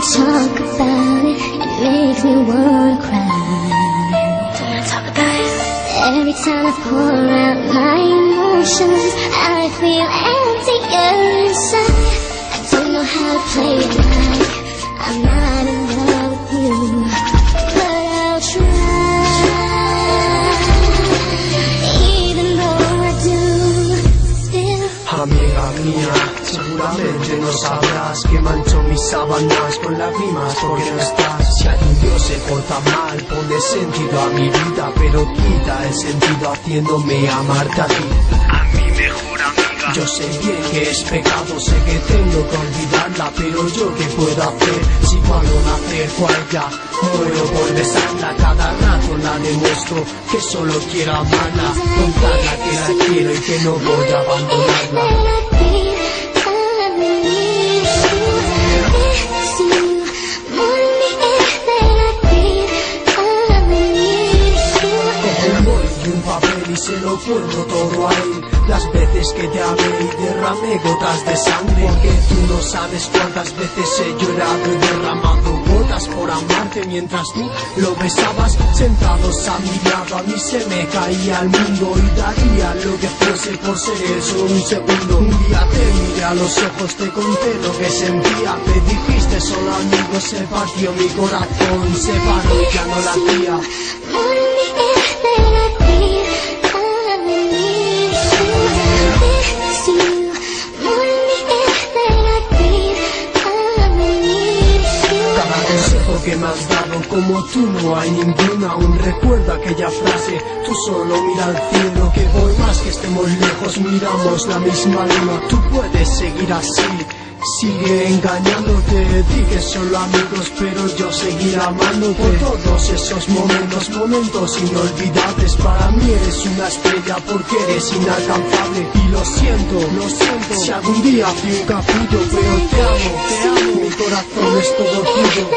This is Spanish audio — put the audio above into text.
talk about it, it makes me wanna cry. Don't wanna talk about it. Every time I pour out my emotions, I feel emptier inside. I don't know how to play it like I'm not in love with you, but I'll try. Even though I do, still. Amiga mía, seguramente no sabrás que mancho mis sábanas con lágrimas porque no estás. Si algún Dios se porta mal, pone sentido a mi vida, pero quita el sentido haciéndome amarte a ti. A mi mejor amiga. Yo sé bien que es pecado, sé que tengo que olvidarla, pero yo qué puedo hacer si cuando me acerco a ella muero por besarla. Cada rato la demuestro que solo quiero amarla, contarla que la quiero y que no voy a abandonarla. Y se lo cuento todo a él, las veces que te amé y derramé gotas de sangre, porque tú no sabes cuántas veces he llorado y derramado gotas por amarte mientras tú lo besabas sentados a mi lado. A mí se me caía el mundo y daría lo que fuese por ser él solo un segundo. Un día te miré a los ojos, te conté lo que sentía, me dijiste solo amigo, se partió mi corazón, se paró y ya no latía. Que me has dado como tú no hay ninguna. Aún recuerdo aquella frase, tú solo mira al cielo, que por más que estemos lejos miramos la misma luna. Tú puedes seguir así, sigue engañándote, di que solo amigos, pero yo seguiré amándote. Por todos esos momentos inolvidables, para mí eres una estrella porque eres inalcanzable. Y lo siento, si algún día fui un capullo, pero te amo, mi corazón es todo tuyo.